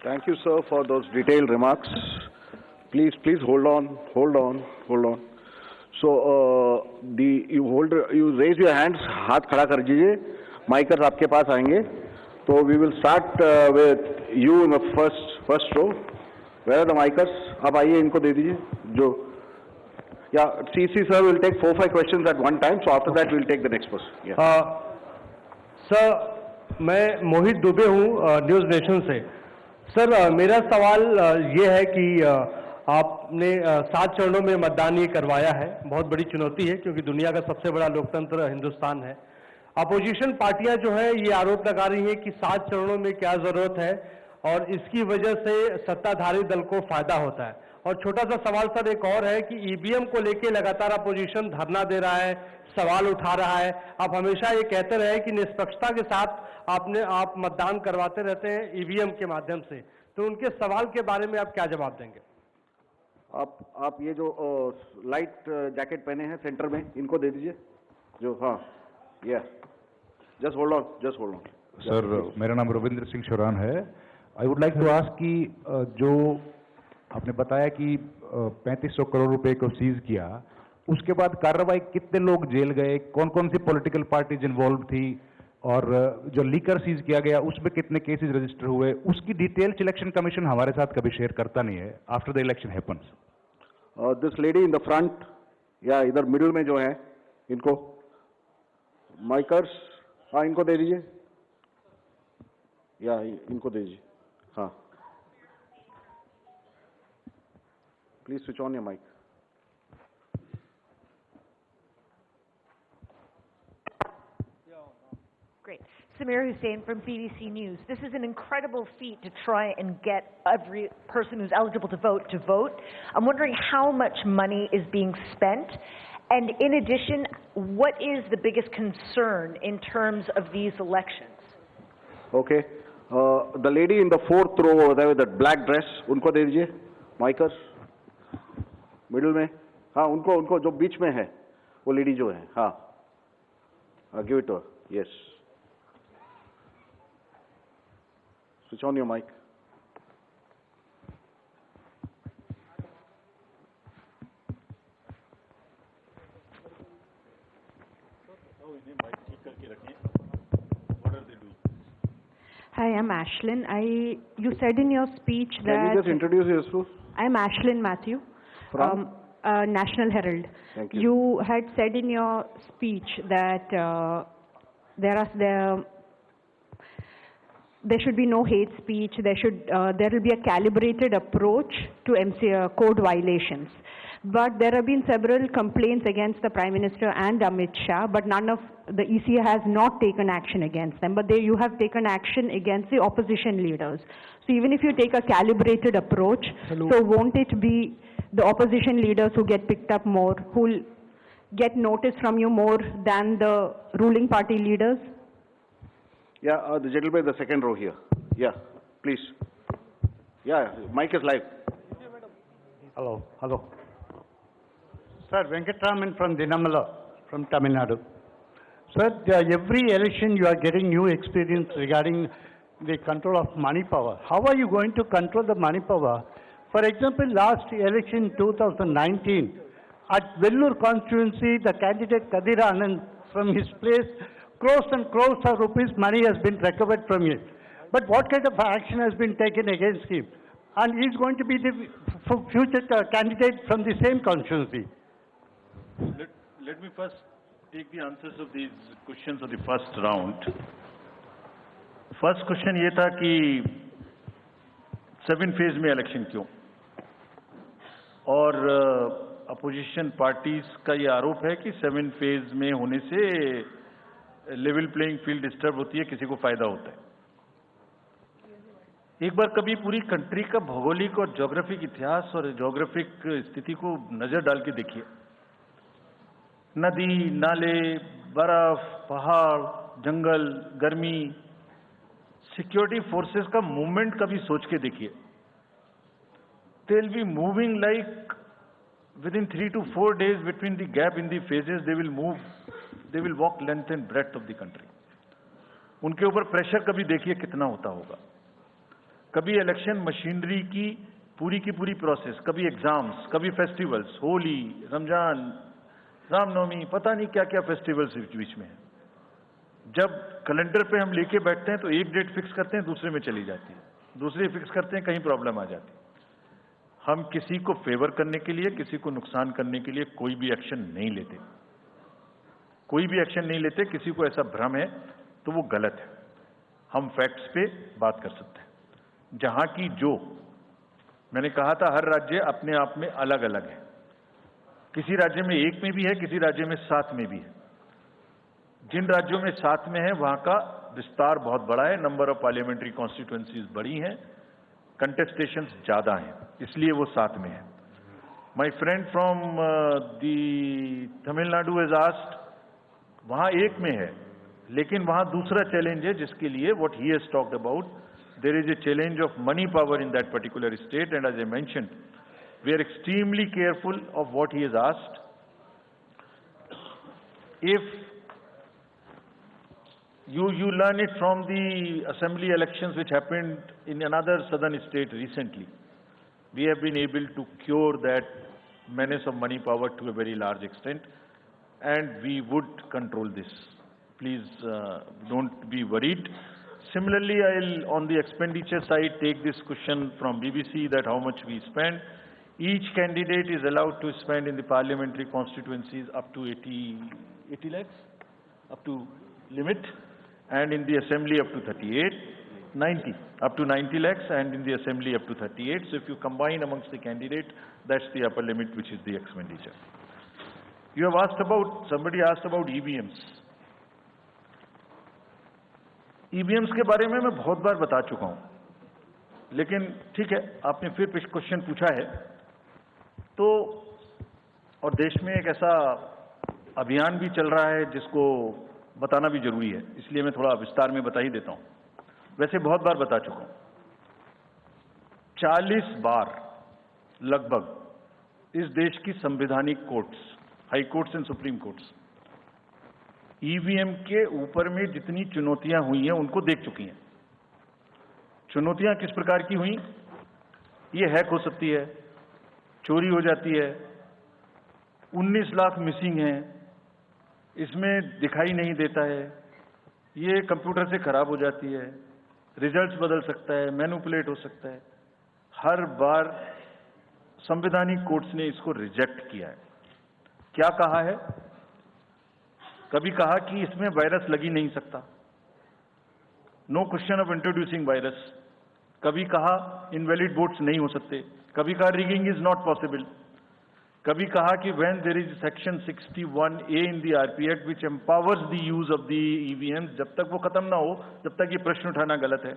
Thank you, sir, for those detailed remarks. Please hold on. So, you raise your hands, हाथ खड़ा कर दीजिए. Micers आपके पास आएंगे. So we will start with you in the first row. Where are the micers? आप आइए, इनको दे दीजिए. जो, yeah, CC sir will take 4-5 questions at one time. So after that we'll take the next person. Yeah. Sir, मैं मोहित दुबे हूँ news nation से. Sir, मेरा सवाल ये है कि आपने 7 चरणों में मतदान ये करवाया है. बहुत बड़ी चुनौती है क्योंकि दुनिया का सबसे बड़ा लोकतंत्र हिंदुस्तान है. अपोजिशन पार्टियां जो है ये आरोप लगा रही हैं कि 7 चरणों में क्या जरूरत है और इसकी वजह से सत्ताधारी दल को फायदा होता है. और छोटा सा सवाल सर एक और है कि ईवीएम को लेकर लगातार अपोजिशन धरना दे रहा है, सवाल उठा रहा है. आप हमेशा ये कहते रहे कि निष्पक्षता के साथ आप मतदान करवाते रहते हैं ईवीएम के माध्यम से, तो उनके सवाल के बारे में आप क्या जवाब देंगे? आप ये जो लाइट जैकेट पहने हैं सेंटर में, इनको दे दीजिए. जो, हाँ, या, जस्ट होल्ड ऑन. सर, मेरा नाम रविंद्र सिंह शोरान है. I would like to ask कि जो आपने बताया कि 3500 करोड़ रुपए को सीज किया, उसके बाद कार्रवाई कितने लोग जेल गए, कौन कौन सी पॉलिटिकल पार्टीज इन्वॉल्व थी, और जो लीकर सीज किया गया उसमें कितने केसेस रजिस्टर हुए, उसकी डिटेल्स इलेक्शन कमीशन हमारे साथ कभी शेयर करता नहीं है after the election happens. This lady in the front, या इधर मिडिल में जो है, इनको माइकर्स, हाँ, इनको दे दीजिए. या इनको दे दीजिए. हाँ, please switch on your mic. Great. Samir Hussain from BBC News. This is an incredible feat to try and get every person who's eligible to vote. I'm wondering how much money is being spent, and in addition, what is the biggest concern in terms of these elections? Okay. The lady in the 4th row over there with that black dress, उनको दे दीजिए. माइकर्स, middle में, हाँ, उनको जो बीच में है, वो lady जो है, हाँ, give it to her. Yes. Switch on your mic. Hi, I'm Ashlyn. You said in your speech that... Can you just introduce yourself? I'm Ashlyn Matthew. From? National Herald. Thank you. You had said in your speech that there should be no hate speech. There will be a calibrated approach to code violations. But there have been several complaints against the Prime Minister and Amit Shah, but none of the EC has not taken action against them. But you have taken action against the opposition leaders. So even if you take a calibrated approach, so won't it be the opposition leaders who get picked up more, who will get notice from you more than the ruling party leaders? Yeah, the gentleman in the second row here. Yeah, please. Yeah, mic is live. Hello. Sir, Venkatraman from Dinamala, from Tamil Nadu. Sir, every election you are getting new experience regarding the control of money power. How are you going to control the money power? For example, last election 2019, at Vellore constituency, the candidate Kadir Anand, from his place, crores and crores of rupees money has been recovered from him. But what kind of action has been taken against him? And he is going to be the future candidate from the same constituency. Let me first take the answers of these questions of the first round. First question ये था कि 7 phase में election क्यों, और opposition parties का ये आरोप है कि 7 फेज में होने से लेवल प्लेइंग फील्ड डिस्टर्ब होती है, किसी को फायदा होता है. एक बार कभी पूरी कंट्री का भौगोलिक और ज्योग्राफिक इतिहास और ज्योग्राफिक स्थिति को नजर डाल के देखिए. नदी, नाले, बर्फ, पहाड़, जंगल, गर्मी, सिक्योरिटी फोर्सेस का मूवमेंट कभी सोच के देखिए. They will be moving like within 3 to 4 days between the gap in the phases. They will move, they will walk length and breadth of the country. उनके ऊपर प्रेशर कभी देखिए कितना होता होगा. कभी इलेक्शन मशीनरी की पूरी प्रोसेस, कभी एग्जाम्स, कभी फेस्टिवल्स, होली, रमजान, रामनवमी, पता नहीं क्या क्या फेस्टिवल्स बीच में है। जब कैलेंडर पे हम लेके बैठते हैं तो एक डेट फिक्स करते हैं, दूसरे में चली जाती है, दूसरे फिक्स करते हैं, कहीं प्रॉब्लम आ जाती है। हम किसी को फेवर करने के लिए, किसी को नुकसान करने के लिए कोई भी एक्शन नहीं लेते, कोई भी एक्शन नहीं लेते। किसी को ऐसा भ्रम है तो वो गलत है। हम फैक्ट्स पे बात कर सकते हैं। जहां की जो मैंने कहा था, हर राज्य अपने आप में अलग अलग है। किसी राज्य में 1 में भी है, किसी राज्य में 7 में भी है। जिन राज्यों में 7 में है वहां का विस्तार बहुत बड़ा है, नंबर ऑफ पार्लियामेंट्री कॉन्स्टिट्यूएंसीज बड़ी हैं, कंटेस्टेशंस ज्यादा हैं, इसलिए वो 7 में है। My friend from the Tamil Nadu has asked, वहां 1 में है, लेकिन वहां दूसरा चैलेंज है जिसके लिए what he has talked about, there is a challenge of money power in that particular state, and as I mentioned we are extremely careful of what he has asked. If you learn it from the assembly elections which happened in another southern state recently, we have been able to cure that menace of money power to a very large extent, and we would control this. Please don't be worried. Similarly, I'll on the expenditure side take this question from BBC that how much we spend. Each candidate is allowed to spend in the parliamentary constituencies up to 80 lakhs, up to limit, and in the assembly up to 90, up to 90 lakhs, and in the assembly up to 38. So if you combine amongst the candidate, that's the upper limit, which is the expenditure. You have asked about, somebody asked about EVMs. EVMs के बारे में मैं बहुत बार बता चुका हूं, लेकिन ठीक है, आपने फिर क्वेश्चन पूछा है तो, और देश में एक ऐसा अभियान भी चल रहा है जिसको बताना भी जरूरी है, इसलिए मैं थोड़ा विस्तार में बता ही देता हूं। वैसे बहुत बार बता चुका हूं, 40 बार लगभग इस देश की संवैधानिक courts, high courts and supreme courts EVM के ऊपर में जितनी चुनौतियां हुई हैं उनको देख चुकी हैं। चुनौतियां किस प्रकार की हुई? ये हैक हो सकती है, चोरी हो जाती है, 19 लाख मिसिंग हैं, इसमें दिखाई नहीं देता है, ये कंप्यूटर से खराब हो जाती है, रिजल्ट्स बदल सकता है, मैनिपुलेट हो सकता है। हर बार संवैधानिक कोर्ट्स ने इसको रिजेक्ट किया है। क्या कहा है? कभी कहा कि इसमें वायरस लग ही नहीं सकता, no question of introducing virus. कभी कहा इनवैलिड वोट्स नहीं हो सकते, कभी कहा रिगिंग इज नॉट पॉसिबल, कभी कहा कि when there is section 61A in the RP act which empowers the use of the EVM, जब तक वो खत्म ना हो जब तक ये प्रश्न उठाना गलत है।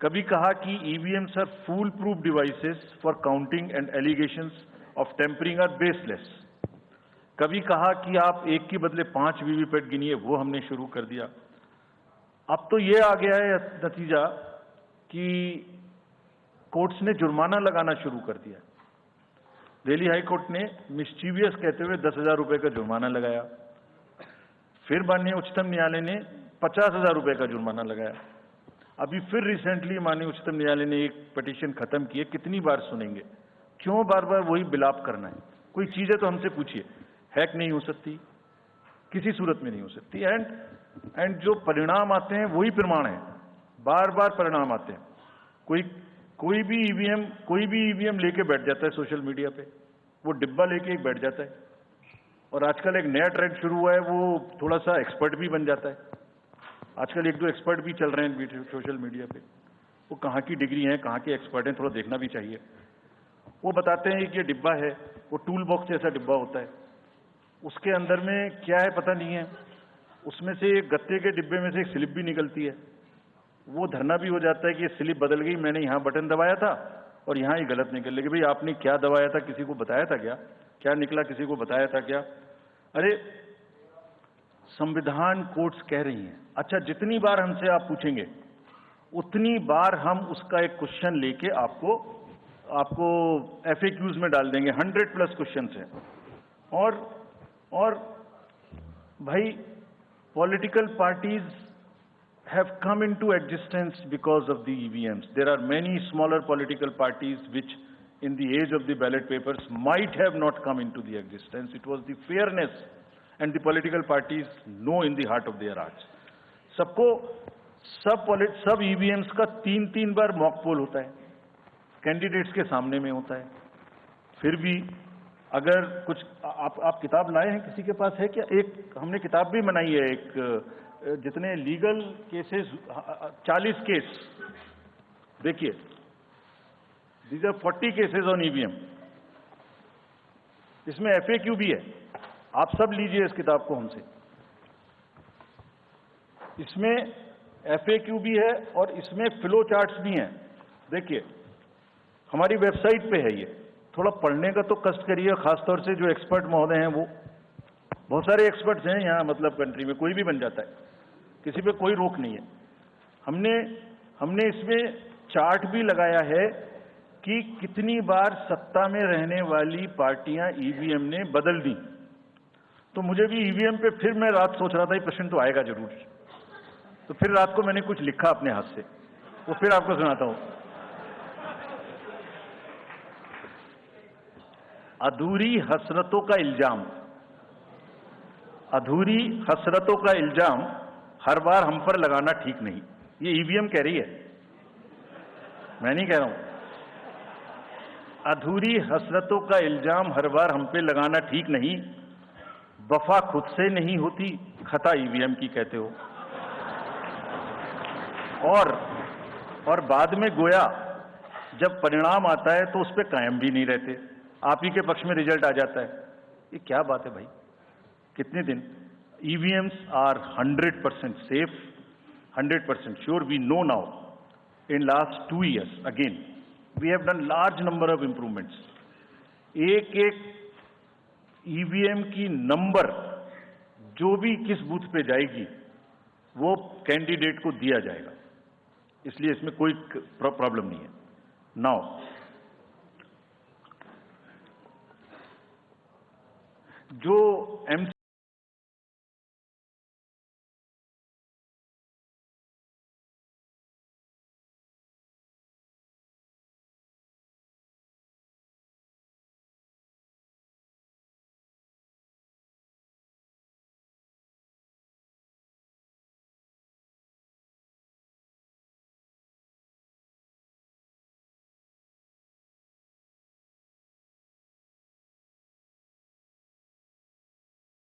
कभी कहा कि EVMs are foolproof devices for counting and allegations of tampering are baseless. कभी कहा कि आप 1 के बदले 5 वीवीपैट गिनिए, वो हमने शुरू कर दिया। अब तो ये आ गया है नतीजा कि कोर्ट्स ने जुर्माना लगाना शुरू कर दिया। दिल्ली हाई कोर्ट ने मिस्चीवियस कहते हुए 10,000 रुपए का जुर्माना लगाया, फिर माननीय उच्चतम न्यायालय ने 50,000 रुपए का जुर्माना लगाया। अभी फिर रिसेंटली माननीय उच्चतम न्यायालय ने एक पिटीशन खत्म की है। कितनी बार सुनेंगे? क्यों बार बार वही बिलाप करना है? कोई चीज है तो हमसे पूछिए। हैक नहीं हो सकती, किसी सूरत में नहीं हो सकती, एंड जो परिणाम आते हैं वही प्रमाण है, बार बार परिणाम आते हैं। कोई भी ईवीएम लेके बैठ जाता है सोशल मीडिया पे, वो डिब्बा लेके एक बैठ जाता है, और आजकल एक नया ट्रेंड शुरू हुआ है, वो थोड़ा सा एक्सपर्ट भी बन जाता है। आजकल 1-2 एक्सपर्ट भी चल रहे हैं सोशल मीडिया पे, वो कहाँ की डिग्री है, कहाँ के एक्सपर्ट हैं, थोड़ा देखना भी चाहिए। वो बताते हैं कि ये डिब्बा है, वो टूल बॉक्स जैसा डिब्बा होता है, उसके अंदर में क्या है पता नहीं है, उसमें से एक गत्ते के डिब्बे में से एक स्लिप भी निकलती है। वो धरना भी हो जाता है कि ये स्लिप बदल गई, मैंने यहाँ बटन दबाया था और यहाँ ही गलत निकल गई। भाई आपने क्या दबाया था, किसी को बताया था क्या? क्या निकला, किसी को बताया था क्या? अरे संविधान कोर्ट्स कह रही हैं। अच्छा, जितनी बार हमसे आप पूछेंगे उतनी बार हम उसका एक क्वेश्चन लेके आपको FAQs में डाल देंगे। 100+ क्वेश्चन हैं। और भाई political parties have come into existence because of the EVMs. There are many smaller political parties which in the age of the ballot papers might have not come into the existence. It was the fairness and the political parties know in the heart of their hearts. सब EVMs का 3-3 बार mock poll होता है, candidates के सामने में होता है। फिर भी अगर कुछ आप किताब लाए हैं, किसी के पास है क्या? एक हमने किताब भी बनाई है, एक जितने लीगल केसेस 40 केस, देखिए these are 40 cases on EVM. इसमें FAQ भी है, आप सब लीजिए इस किताब को हमसे। इसमें FAQ भी है और इसमें फ्लो चार्ट्स भी हैं। देखिए हमारी वेबसाइट पे है ये, थोड़ा पढ़ने का तो कष्ट करिए, खासतौर से जो एक्सपर्ट महोदय हैं, वो बहुत सारे एक्सपर्ट्स हैं यहाँ, मतलब कंट्री में कोई भी बन जाता है, किसी पे कोई रोक नहीं है। हमने इसमें चार्ट भी लगाया है कि कितनी बार सत्ता में रहने वाली पार्टियां ईवीएम ने बदल दी। तो मुझे भी ईवीएम पे फिर मैं रात सोच रहा था ये प्रश्न तो आएगा जरूर, तो फिर रात को मैंने कुछ लिखा अपने हाथ से, वो फिर आपको सुनाता हूं। अधूरी हसरतों का इल्जाम, अधूरी हसरतों का इल्जाम हर बार हम पर लगाना ठीक नहीं। ये ईवीएम कह रही है, मैं नहीं कह रहा हूं। अधूरी हसरतों का इल्जाम हर बार हम पे लगाना ठीक नहीं। वफा खुद से नहीं होती, खता ईवीएम की कहते हो। और बाद में गोया जब परिणाम आता है तो उस पर कायम भी नहीं रहते, आप ही के पक्ष में रिजल्ट आ जाता है। ये क्या बात है भाई? कितने दिन? EVMs are 100% safe, 100% sure. We know now. In last 2 years, again, we have done large number of improvements. एक EVM की नंबर जो भी किस बूथ पे जाएगी वो कैंडिडेट को दिया जाएगा, इसलिए इसमें कोई प्रॉब्लम नहीं है। नाउ जो